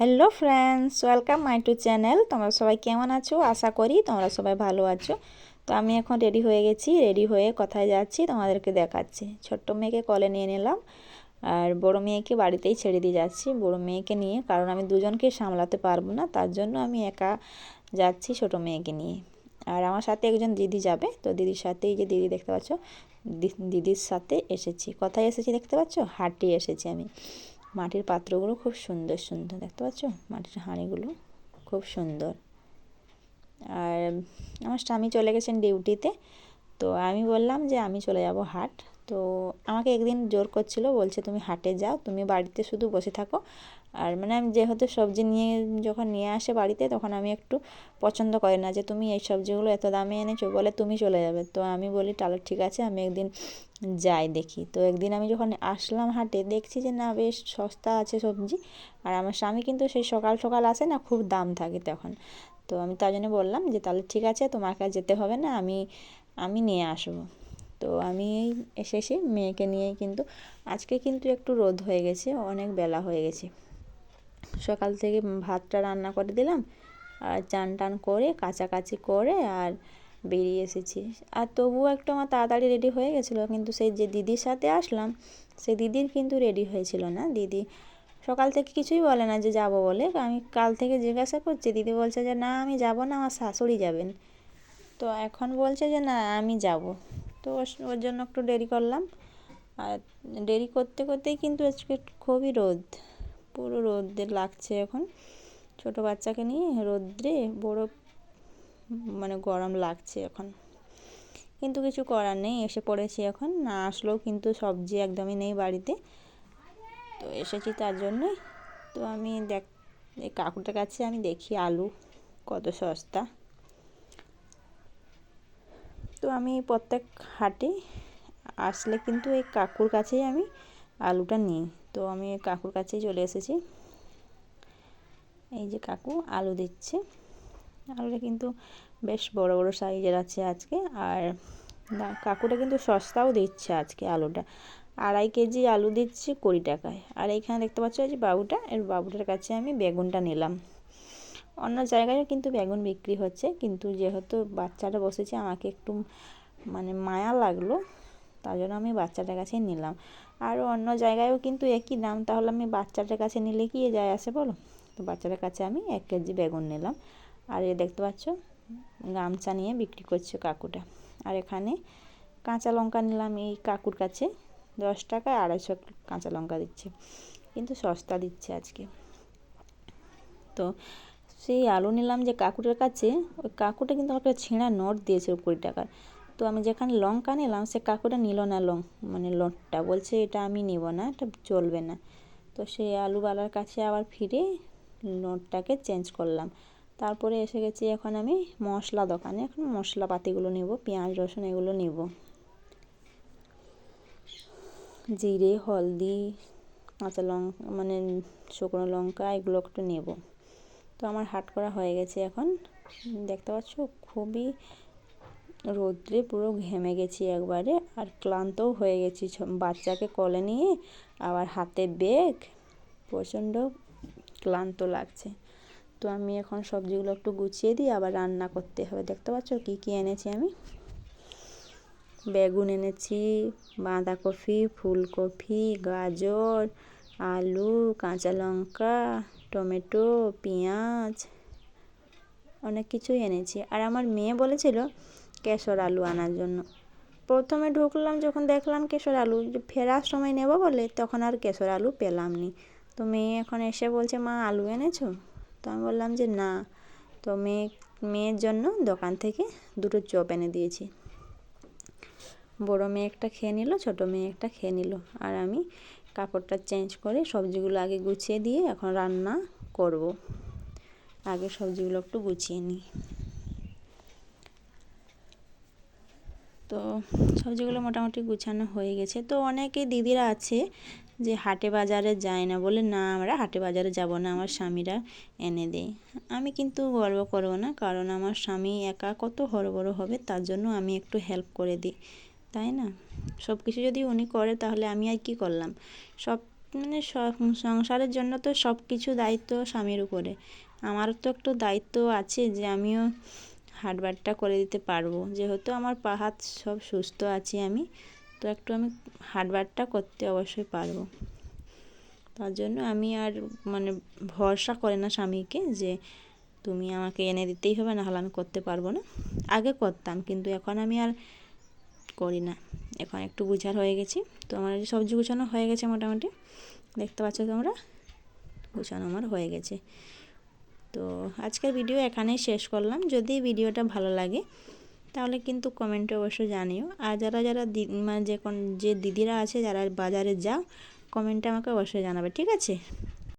Hello friends, welcome my to channel. তোমরা সবাই কেমন আছো? আশা করি তোমরা সবাই ভালো আছো। তো আমি এখন রেডি হয়ে গেছি। রেডি হয়ে কোথায় যাচ্ছি তোমাদেরকে দেখাচ্ছি। ছোট্ট মেয়েকে কোলে নিয়ে নিলাম আর বড় মেয়েকে বাড়িতেই ছেড়ে দিয়ে যাচ্ছি। বড় মেয়েকে নিয়ে, কারণ আমি দুজনকে সামলাতে পারবো না, তার জন্য আমি একা যাচ্ছি ছোট মেয়েকে নিয়ে। আর আমার সাথে একজন দিদি যাবে। তো দিদির সাথেই, যে দিদি দেখতে পাচ্ছ, দিদির সাথে এসেছি। কোথায় এসেছি দেখতে পাচ্ছ? হাটে এসেছি আমি। মাটির পাত্রগুলো খুব সুন্দর সুন্দর, দেখতে পাচ্ছ? মাটির হাঁড়িগুলো খুব সুন্দর। আর আমার স্বামী চলে গেছেন ডিউটিতে। তো আমি বললাম যে আমি চলে যাব হাট। তো আমাকে একদিন জোর করছিল, বলছে তুমি হাটে যাও, তুমি বাড়িতে শুধু বসে থাকো। আর মানে আমি যেহেতু সবজি নিয়ে যখন নিয়ে আসে বাড়িতে, তখন আমি একটু পছন্দ করি না যে তুমি এই সবজিগুলো এত দামে এনেছো, বলে তুমি চলে যাবে। তো আমি বলি তাহলে ঠিক আছে, আমি একদিন যাই দেখি। তো একদিন আমি যখন আসলাম হাটে, দেখছি যে না, বেশ সস্তা আছে সবজি। আর আমার স্বামী কিন্তু সেই সকাল সকাল আসে না, খুব দাম থাকে তখন। তো আমি তার জন্য বললাম যে তাহলে ঠিক আছে, তোমার কাছে যেতে হবে না, আমি আমি নিয়ে আসবো। তো আমি এসেছি মেয়েকে নিয়েই। কিন্তু আজকে কিন্তু একটু রোদ হয়ে গেছে, অনেক বেলা হয়ে গেছে। সকাল থেকে ভাতটা রান্না করে দিলাম আর চান টান করে কাচাকাচি করে আর বেরিয়ে এসেছি। আর তবুও একটু আমার তাড়াতাড়ি রেডি হয়ে গেছিলো, কিন্তু সেই যে দিদির সাথে আসলাম, সেই দিদির কিন্তু রেডি হয়েছিল না। দিদি সকাল থেকে কিছুই বলে না যে যাব বলে। আমি কাল থেকে জিজ্ঞাসা করছি, দিদি বলছে যে না আমি যাব না, আমার শাশুড়ি যাবেন। তো এখন বলছে যে না আমি যাব। তো ওর জন্য একটু দেরি করলাম। আর দেরি করতে করতেই কিন্তু আজকে খুবই রোদ, পুরো রোদে লাগছে এখন। ছোট বাচ্চাকে নিয়ে রোদ্রে বড় মানে গরম লাগছে এখন, কিন্তু কিছু করার নেই, এসে পড়েছি এখন। না আসলেও কিন্তু সবজি একদমই নেই বাড়িতে, তো এসেছি তার জন্যে। তো আমি এই কাকুটার কাছে আমি দেখি আলু কত সস্তা। তো আমি প্রত্যেক হাটে আসলে কিন্তু এই কাকুর কাছেই আমি আলুটা নিই। তো আমি কাকুর কাছেই চলে এসেছি। এই যে কাকু আলু দিচ্ছে। আলুটা কিন্তু বেশ বড় বড় সাইজের আছে আজকে। আর কাকুটা কিন্তু সস্তাও দিচ্ছে আজকে আলুটা। 2.5 কেজি আলু দিচ্ছে 20 টাকায়। আর এইখানে দেখতে পাচ্ছ যে বাবুটা, এর বাবুটার কাছে আমি বেগুনটা নিলাম। অন্য জায়গায়ও কিন্তু বেগুন বিক্রি হচ্ছে, কিন্তু যেহেতু বাচ্চাটা বসেছে আমাকে একটু মানে মায়া লাগলো, তার জন্য আমি বাচ্চাটার কাছেই নিলাম। আর অন্য জায়গায়ও কিন্তু একই দাম, তাহলে আমি বাচ্চাটার কাছে নিলে কি যায় আসে বলো? তো বাচ্চাটার কাছে আমি 1 কেজি বেগুন নিলাম। আর এ দেখতে পাচ্ছ গামছা নিয়ে বিক্রি করছে কাকুটা। আর এখানে কাঁচা লঙ্কা নিলাম এই কাকুর কাছে। 10 টাকায় 250 কাঁচা লঙ্কা দিচ্ছে, কিন্তু সস্তা দিচ্ছে আজকে। তো সেই আলু নিলাম যে কাকুটার কাছে, ওই কাকুটা কিন্তু আমাকে ছেঁড়া নোট দিয়েছে 20 টাকার। তো আমি যেখানে লঙ্কা নিলাম, সে কাকুটা নিল না মানে নোটটা, বলছে এটা আমি নিব না, এটা চলবে না। তো সেই আলুওয়ালার কাছে আবার ফিরে নোটটাকে চেঞ্জ করলাম। তারপরে এসে গেছি এখন আমি মশলা দোকানে। এখন মশলাপাতিগুলো নেব, পেঁয়াজ রসুন এগুলো নেব। জিরে, হলদি, কাঁচা লঙ্কা মানে শুকনো লঙ্কা এগুলো একটু নেব। তো আমার হাট করা হয়ে গেছে এখন। দেখতে পাচ্ছ খুবই রোদ্রে পুরো ঘেমে গেছি একবারে, আর ক্লান্তও হয়ে গেছি বাচ্চাকে কোলে নিয়ে, আবার হাতে ব্যাগ, প্রচণ্ড ক্লান্ত লাগছে। তো আমি এখন সবজিগুলো একটু গুছিয়ে দিই, আবার রান্না করতে হবে। দেখতে পাচ্ছ কী কী এনেছি আমি। বেগুন এনেছি, বাঁধাকপি, ফুলকপি, গাজর, আলু, কাঁচা লঙ্কা, টমেটো, পেঁয়াজ, অনেক কিছুই এনেছি। আর আমার মেয়ে বলেছিল কেশর আলু আনার জন্য। প্রথমে ঢুকলাম যখন দেখলাম কেশর আলু, ফেরার সময় নেব বলে, তখন আর কেশর আলু পেলাম নি। তো মেয়ে এখন এসে বলছে মা আলু এনেছো? তো আমি বললাম যে না। তো মেয়ের জন্য দোকান থেকে 2টো চপ এনে দিয়েছি। বড় মেয়ে একটা খেয়ে নিল, ছোটো মেয়ে একটা খেয়ে নিল। আর আমি কাপড়টা চেঞ্জ করে সবজিগুলো আগে গুছিয়ে দিয়ে এখন রান্না করব। আগে সবজিগুলো একটু গুছিয়ে নিই। তো সবজিগুলো মোটামুটি গুছানো হয়ে গেছে। তো অনেকে দিদিরা আছে যে হাটে বাজারে যায় না, বলে না আমরা হাটে বাজারে যাব না, আমার স্বামীরা এনে দেয়। আমি কিন্তু গর্ব করব না, কারণ আমার স্বামী একা কত হড়বড় হবে, তার জন্য আমি একটু হেল্প করে দিই, তাই না? সব কিছু যদি উনি করে তাহলে আমি আর কী করলাম? সব মানে সংসারের জন্য তো সব কিছু দায়িত্ব স্বামীর উপরে। আমারও তো একটু দায়িত্ব আছে যে আমিও হাটবারটা করে দিতে পারবো, যেহেতু আমার পা হাত সব সুস্থ আছি আমি, তো একটু আমি হাটবারটা করতে অবশ্যই পারবো। তার জন্য আমি আর মানে ভরসা করে না স্বামীকে যে তুমি আমাকে এনে দিতেই হবে, নাহলে আমি করতে পারবো না। আগে করতাম, কিন্তু এখন আমি আর করি না। এখন একটু বুঝার হয়ে গেছি। তো আমার সবজি গুছানো হয়ে গেছে মোটামুটি, দেখতে পাচ্ছ তোমরা, গুছানো আমার হয়ে গেছে। তো আজকের ভিডিও এখানেই শেষ করলাম। যদি ভিডিওটা ভালো লাগে তাহলে কিন্তু কমেন্টে অবশ্যই জানিও। আর যারা যারা মানে যে দিদিরা আছে যারা বাজারে যাও, কমেন্টে আমাকে অবশ্যই জানাবে, ঠিক আছে?